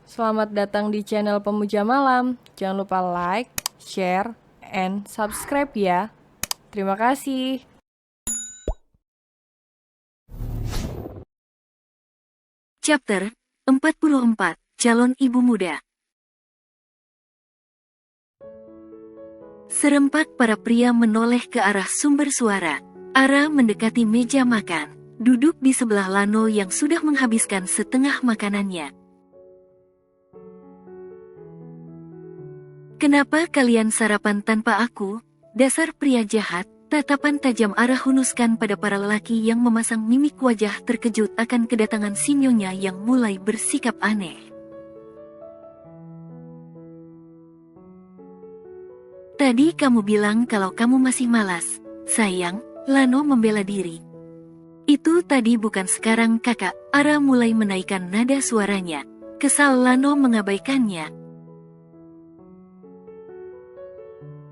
Selamat datang di channel Pemuja Malam. Jangan lupa like, share, and subscribe ya. Terima kasih. Chapter 44, Calon Ibu Muda. Serempak para pria menoleh ke arah sumber suara. Ara mendekati meja makan, duduk di sebelah Lano yang sudah menghabiskan setengah makanannya. "Kenapa kalian sarapan tanpa aku? Dasar pria jahat," tatapan tajam Ara hunuskan pada para lelaki yang memasang mimik wajah terkejut akan kedatangan si nyonya yang mulai bersikap aneh. "Tadi kamu bilang kalau kamu masih malas, sayang," Lano membela diri. "Itu tadi bukan sekarang kakak," Ara mulai menaikkan nada suaranya. Kesal Lano mengabaikannya.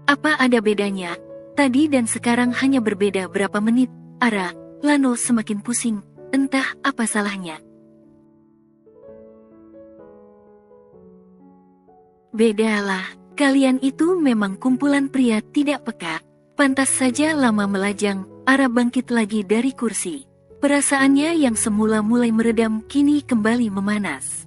"Apa ada bedanya? Tadi dan sekarang hanya berbeda berapa menit, Ara." Lano semakin pusing, entah apa salahnya. "Bedalah, kalian itu memang kumpulan pria tidak peka. Pantas saja lama melajang." Ara bangkit lagi dari kursi. Perasaannya yang semula mulai meredam kini kembali memanas.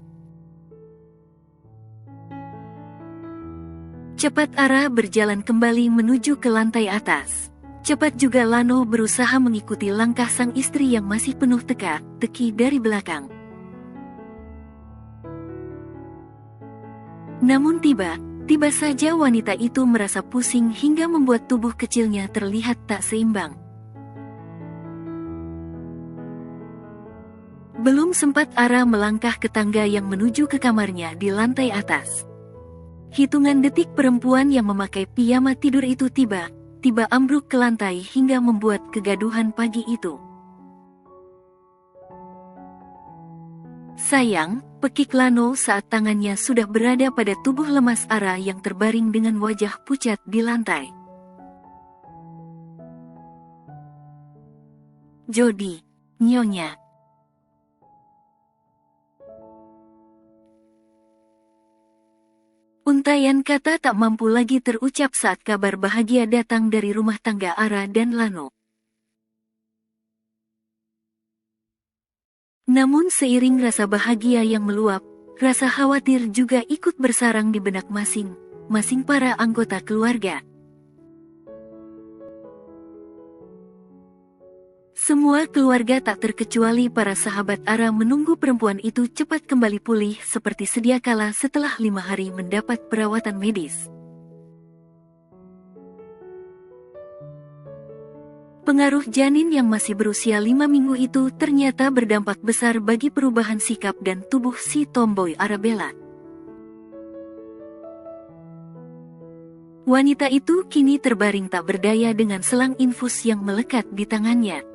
Cepat Ara berjalan kembali menuju ke lantai atas. Cepat juga Lano berusaha mengikuti langkah sang istri yang masih penuh teka-teki dari belakang. Namun tiba saja wanita itu merasa pusing hingga membuat tubuh kecilnya terlihat tak seimbang. Belum sempat Ara melangkah ke tangga yang menuju ke kamarnya di lantai atas. Hitungan detik perempuan yang memakai piyama tidur itu tiba ambruk ke lantai hingga membuat kegaduhan pagi itu. "Sayang," pekik Lano saat tangannya sudah berada pada tubuh lemas Ara yang terbaring dengan wajah pucat di lantai. "Jody, nyonya." Untaian kata tak mampu lagi terucap saat kabar bahagia datang dari rumah tangga Ara dan Lano. Namun seiring rasa bahagia yang meluap, rasa khawatir juga ikut bersarang di benak masing-masing para anggota keluarga. Semua keluarga tak terkecuali para sahabat Ara menunggu perempuan itu cepat kembali pulih seperti sedia kala setelah 5 hari mendapat perawatan medis. Pengaruh janin yang masih berusia 5 minggu itu ternyata berdampak besar bagi perubahan sikap dan tubuh si tomboy Arabella. Wanita itu kini terbaring tak berdaya dengan selang infus yang melekat di tangannya.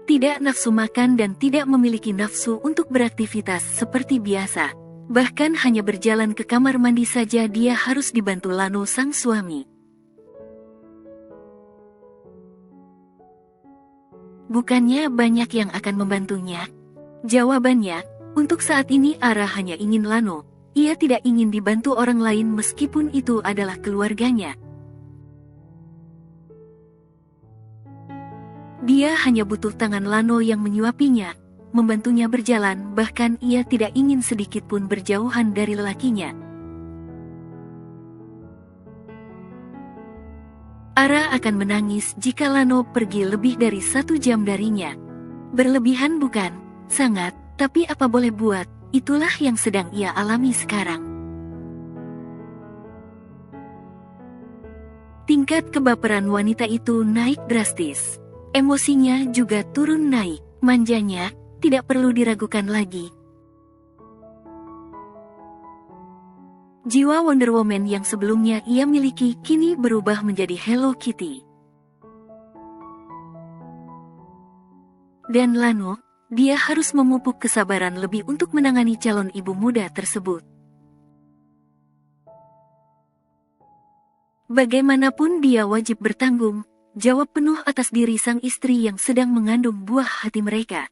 Tidak nafsu makan dan tidak memiliki nafsu untuk beraktivitas seperti biasa. Bahkan hanya berjalan ke kamar mandi saja dia harus dibantu Lano sang suami. Bukannya banyak yang akan membantunya? Jawabannya, untuk saat ini Ara hanya ingin Lano. Ia tidak ingin dibantu orang lain meskipun itu adalah keluarganya. Dia hanya butuh tangan Lano yang menyuapinya, membantunya berjalan, bahkan ia tidak ingin sedikit pun berjauhan dari lelakinya. Ara akan menangis jika Lano pergi lebih dari 1 jam darinya. Berlebihan bukan? Sangat, tapi apa boleh buat, itulah yang sedang ia alami sekarang. Tingkat kebaperan wanita itu naik drastis. Emosinya juga turun naik, manjanya tidak perlu diragukan lagi. Jiwa Wonder Woman yang sebelumnya ia miliki kini berubah menjadi Hello Kitty. Dan Lano, dia harus memupuk kesabaran lebih untuk menangani calon ibu muda tersebut. Bagaimanapun dia wajib bertanggung jawab penuh atas diri sang istri yang sedang mengandung buah hati mereka.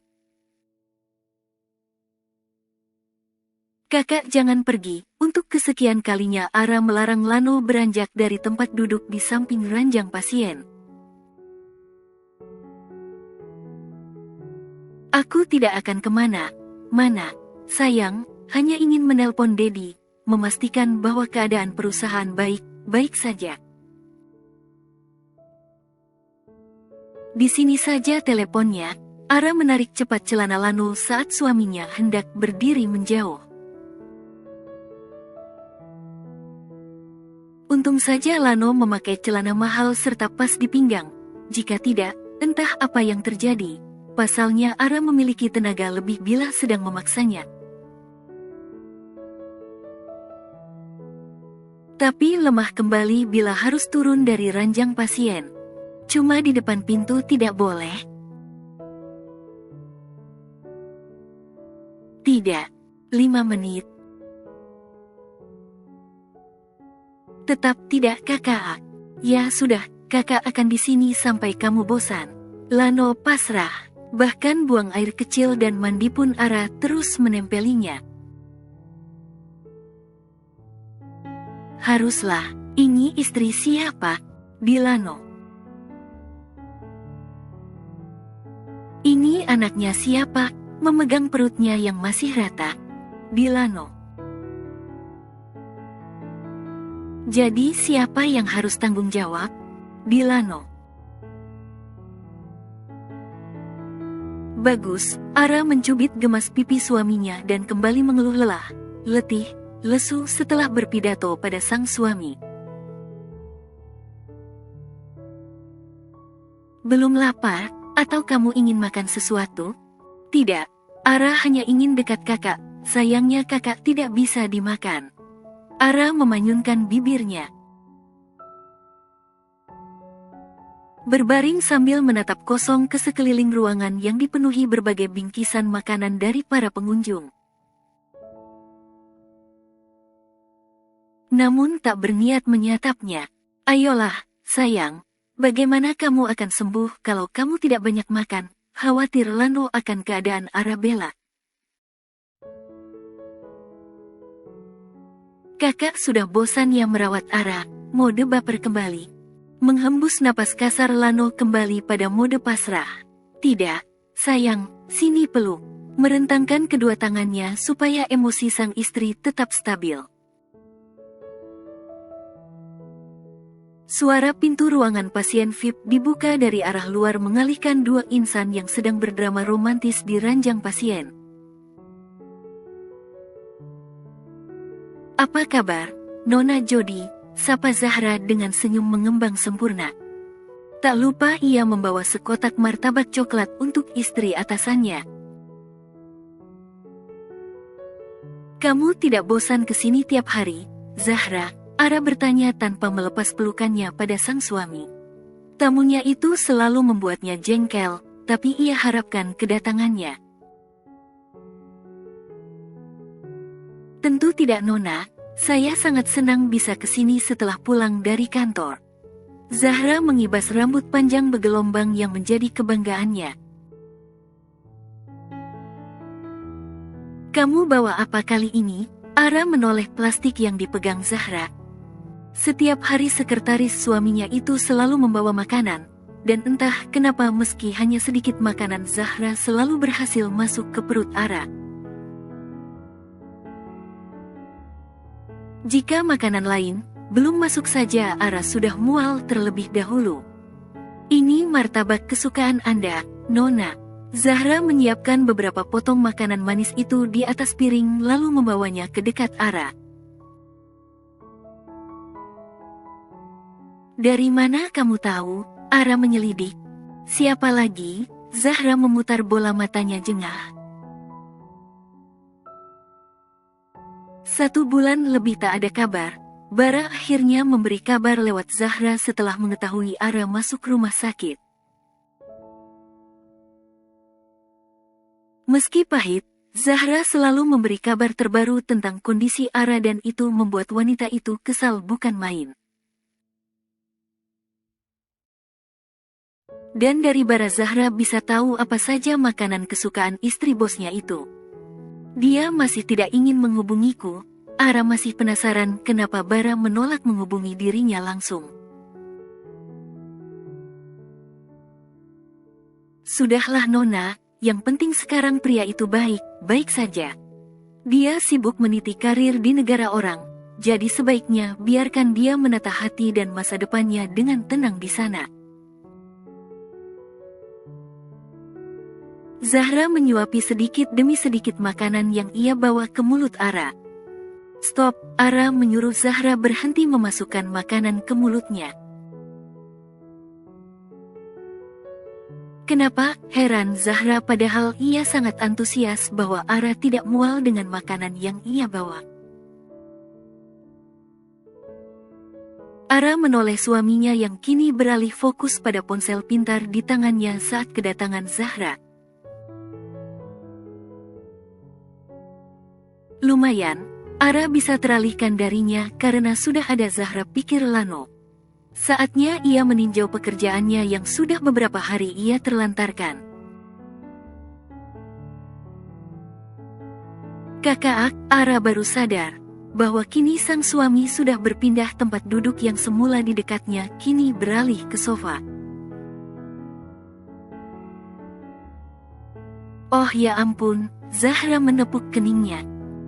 Kakak jangan pergi. Untuk kesekian kalinya Ara melarang Lano beranjak dari tempat duduk di samping ranjang pasien. Aku tidak akan kemana-mana, sayang, hanya ingin menelpon Dedi, memastikan bahwa keadaan perusahaan baik-baik saja. Di sini saja teleponnya. Ara menarik cepat celana Lano saat suaminya hendak berdiri menjauh. Untung saja Lano memakai celana mahal serta pas di pinggang. Jika tidak, entah apa yang terjadi. Pasalnya Ara memiliki tenaga lebih bila sedang memaksanya. Tapi lemah kembali bila harus turun dari ranjang pasien. Cuma di depan pintu tidak boleh. Tidak. 5 menit. Tetap tidak kakak. Ya sudah, kakak akan di sini sampai kamu bosan. Lano pasrah. Bahkan buang air kecil dan mandi pun Ara terus menempelinya. Haruslah, ini istri siapa? Di Lano. Ini anaknya siapa? Memegang perutnya yang masih rata. Di Lano. Jadi siapa yang harus tanggung jawab? Di Lano. Bagus, Ara mencubit gemas pipi suaminya dan kembali mengeluh lelah, letih, lesu setelah berpidato pada sang suami. Belum lapar? Atau kamu ingin makan sesuatu? Tidak, Ara hanya ingin dekat kakak, sayangnya kakak tidak bisa dimakan. Ara memanyunkan bibirnya. Berbaring sambil menatap kosong ke sekeliling ruangan yang dipenuhi berbagai bingkisan makanan dari para pengunjung. Namun tak berniat menyatapnya. Ayolah, sayang, bagaimana kamu akan sembuh kalau kamu tidak banyak makan? Khawatir Lano akan keadaan Arabella. Kakak sudah bosan ya merawat Ara, mode baper kembali. Menghembus napas kasar Lano kembali pada mode pasrah. Tidak, sayang, sini peluk. Merentangkan kedua tangannya supaya emosi sang istri tetap stabil. Suara pintu ruangan pasien VIP dibuka dari arah luar mengalihkan dua insan yang sedang berdrama romantis di ranjang pasien. Apa kabar, Nona Jody? Sapa Zahra dengan senyum mengembang sempurna. Tak lupa ia membawa sekotak martabak coklat untuk istri atasannya. Kamu tidak bosan kesini tiap hari, Zahra? Ara bertanya tanpa melepas pelukannya pada sang suami. Tamunya itu selalu membuatnya jengkel, tapi ia harapkan kedatangannya. Tentu tidak Nona, saya sangat senang bisa kesini setelah pulang dari kantor. Zahra mengibas rambut panjang bergelombang yang menjadi kebanggaannya. Kamu bawa apa kali ini? Ara menoleh plastik yang dipegang Zahra. Setiap hari sekretaris suaminya itu selalu membawa makanan, dan entah kenapa meski hanya sedikit makanan Zahra selalu berhasil masuk ke perut Ara. Jika makanan lain belum masuk saja Ara sudah mual terlebih dahulu. Ini martabak kesukaan Anda, Nona. Zahra menyiapkan beberapa potong makanan manis itu di atas piring lalu membawanya ke dekat Ara. Dari mana kamu tahu? Ara menyelidik. Siapa lagi? Zahra memutar bola matanya jengah. 1 bulan lebih tak ada kabar. Bara akhirnya memberi kabar lewat Zahra setelah mengetahui Ara masuk rumah sakit. Meski pahit, Zahra selalu memberi kabar terbaru tentang kondisi Ara dan itu membuat wanita itu kesal bukan main. Dan dari bara Zahra bisa tahu apa saja makanan kesukaan istri bosnya itu. Dia masih tidak ingin menghubungiku. Ara masih penasaran kenapa Bara menolak menghubungi dirinya langsung. Sudahlah Nona, yang penting sekarang pria itu baik saja. Dia sibuk meniti karir di negara orang, jadi sebaiknya biarkan dia menata hati dan masa depannya dengan tenang di sana. Zahra menyuapi sedikit demi sedikit makanan yang ia bawa ke mulut Ara. Stop, Ara menyuruh Zahra berhenti memasukkan makanan ke mulutnya. Kenapa? Heran Zahra padahal ia sangat antusias bahwa Ara tidak mual dengan makanan yang ia bawa. Ara menoleh suaminya yang kini beralih fokus pada ponsel pintar di tangannya saat kedatangan Zahra. Lumayan, Ara bisa teralihkan darinya karena sudah ada Zahra, pikir Lano. Saatnya ia meninjau pekerjaannya yang sudah beberapa hari ia terlantarkan. Kakak, Ara baru sadar bahwa kini sang suami sudah berpindah tempat duduk yang semula di dekatnya kini beralih ke sofa. Oh ya ampun, Zahra menepuk keningnya.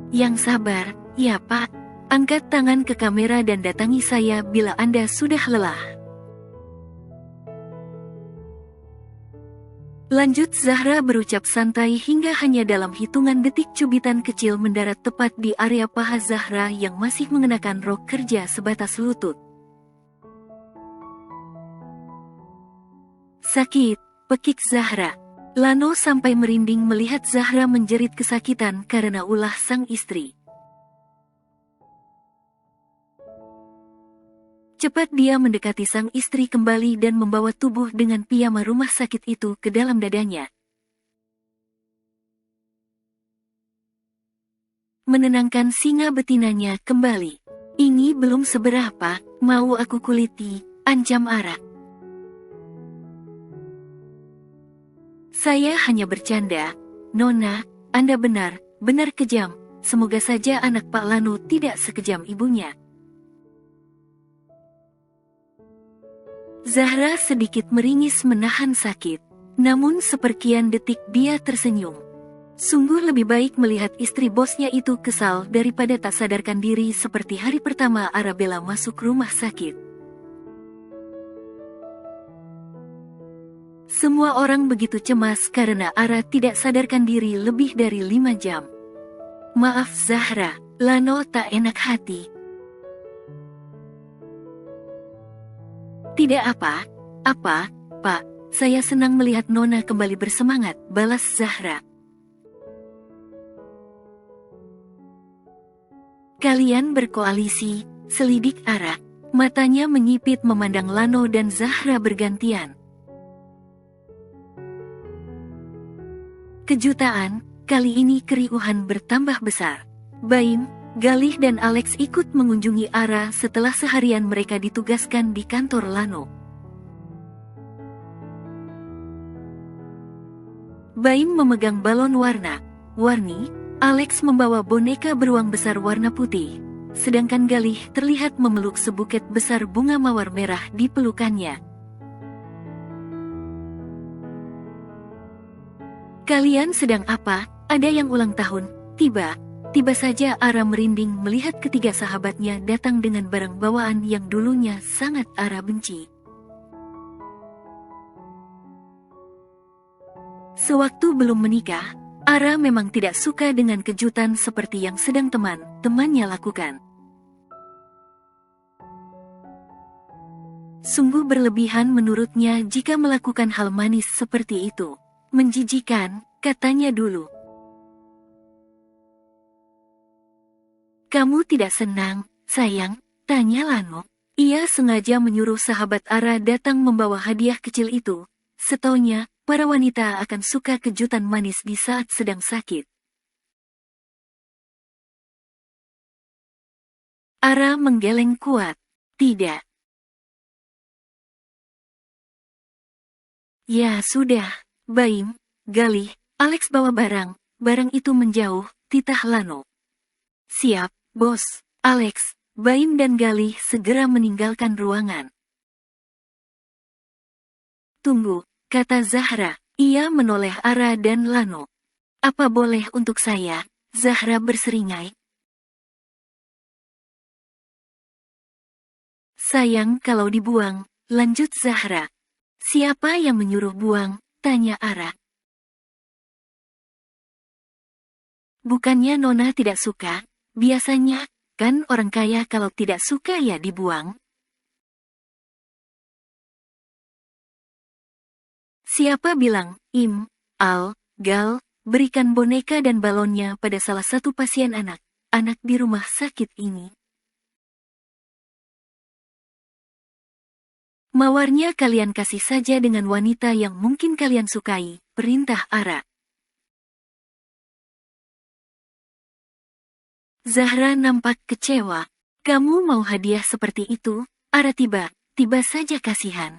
Yang sabar, ya Pak. Angkat tangan ke kamera dan datangi saya bila Anda sudah lelah. Lanjut Zahra berucap santai hingga hanya dalam hitungan detik cubitan kecil mendarat tepat di area paha Zahra yang masih mengenakan rok kerja sebatas lutut. Sakit, pekik Zahra. Lano sampai merinding melihat Zahra menjerit kesakitan karena ulah sang istri. Cepat dia mendekati sang istri kembali dan membawa tubuh dengan piyama rumah sakit itu ke dalam dadanya. Menenangkan singa betinanya kembali. Ini belum seberapa, mau aku kuliti, ancam Ara. Saya hanya bercanda, Nona, Anda benar kejam, semoga saja anak Pak Lano tidak sekejam ibunya. Zahra sedikit meringis menahan sakit, namun seperkian detik dia tersenyum. Sungguh lebih baik melihat istri bosnya itu kesal daripada tak sadarkan diri seperti hari pertama Arabella masuk rumah sakit. Semua orang begitu cemas karena Ara tidak sadarkan diri lebih dari 5 jam. Maaf Zahra, Lano tak enak hati. Tidak apa, Pak, saya senang melihat Nona kembali bersemangat, balas Zahra. Kalian berkoalisi, selidik Ara. Matanya menyipit memandang Lano dan Zahra bergantian. Kejutaan, kali ini keriuhan bertambah besar. Baim, Galih dan Alex ikut mengunjungi Ara setelah seharian mereka ditugaskan di kantor Lano. Baim memegang balon warni, Alex membawa boneka beruang besar warna putih, sedangkan Galih terlihat memeluk sebuket besar bunga mawar merah di pelukannya. Kalian sedang apa? Ada yang ulang tahun? Tiba saja Ara merinding melihat ketiga sahabatnya datang dengan barang bawaan yang dulunya sangat Ara benci. Sewaktu belum menikah, Ara memang tidak suka dengan kejutan seperti yang sedang teman-temannya lakukan. Sungguh berlebihan menurutnya jika melakukan hal manis seperti itu. Menjijikan, katanya dulu. Kamu tidak senang, sayang? Tanya Lano. Ia sengaja menyuruh sahabat Ara datang membawa hadiah kecil itu. Setaunya, para wanita akan suka kejutan manis di saat sedang sakit. Ara menggeleng kuat. Tidak. Ya sudah. Baim, Galih, Alex bawa barang itu menjauh, titah Lano. Siap, bos. Alex, Baim dan Galih segera meninggalkan ruangan. Tunggu, kata Zahra. Ia menoleh Ara dan Lano. Apa boleh untuk saya? Zahra berseringai. Sayang kalau dibuang, lanjut Zahra. Siapa yang menyuruh buang? Tanya Ara. Bukannya Nona tidak suka? Biasanya, kan orang kaya kalau tidak suka ya dibuang. Siapa bilang, Al, Gal, berikan boneka dan balonnya pada salah satu pasien anak di rumah sakit ini. Mawarnya kalian kasih saja dengan wanita yang mungkin kalian sukai, perintah Ara. Zahra nampak kecewa. Kamu mau hadiah seperti itu? Ara tiba saja kasihan.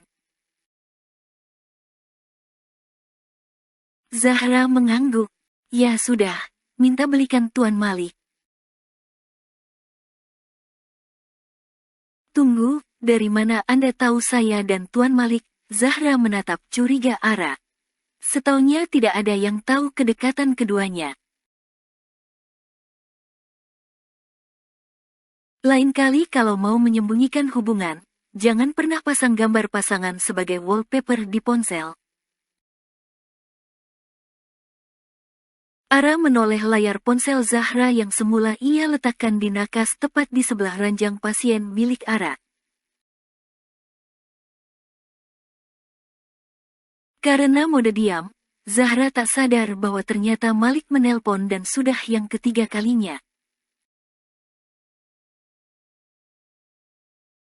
Zahra mengangguk. Ya sudah, minta belikan Tuan Malik. Tunggu, dari mana Anda tahu saya dan Tuan Malik? Zahra menatap curiga Ara. Setaunya tidak ada yang tahu kedekatan keduanya. Lain kali kalau mau menyembunyikan hubungan, jangan pernah pasang gambar pasangan sebagai wallpaper di ponsel. Ara menoleh layar ponsel Zahra yang semula ia letakkan di nakas tepat di sebelah ranjang pasien milik Ara. Karena mode diam, Zahra tak sadar bahwa ternyata Malik menelpon dan sudah yang ketiga kalinya.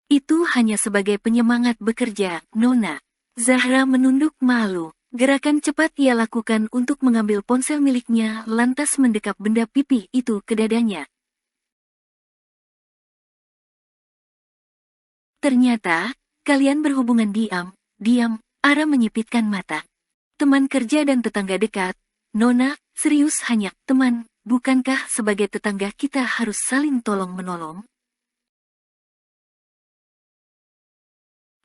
Itu hanya sebagai penyemangat bekerja, Nona. Zahra menunduk malu. Gerakan cepat ia lakukan untuk mengambil ponsel miliknya lantas mendekap benda pipih itu ke dadanya. Ternyata, kalian berhubungan diam, Ara menyipitkan mata. Teman kerja dan tetangga dekat, Nona, serius hanya teman, bukankah sebagai tetangga kita harus saling tolong-menolong?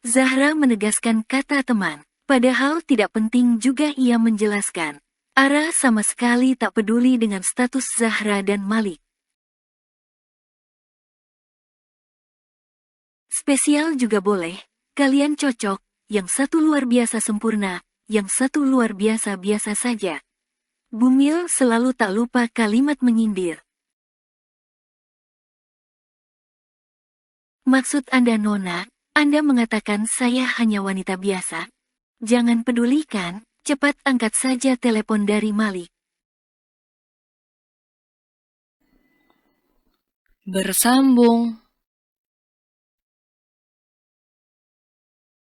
Zahra menegaskan kata teman. Padahal tidak penting juga ia menjelaskan. Ara sama sekali tak peduli dengan status Zahra dan Malik. Spesial juga boleh, kalian cocok, yang satu luar biasa sempurna, yang satu luar biasa-biasa saja. Bumil selalu tak lupa kalimat menyindir. Maksud Anda Nona, Anda mengatakan saya hanya wanita biasa? Jangan pedulikan, cepat angkat saja telepon dari Malik. Bersambung.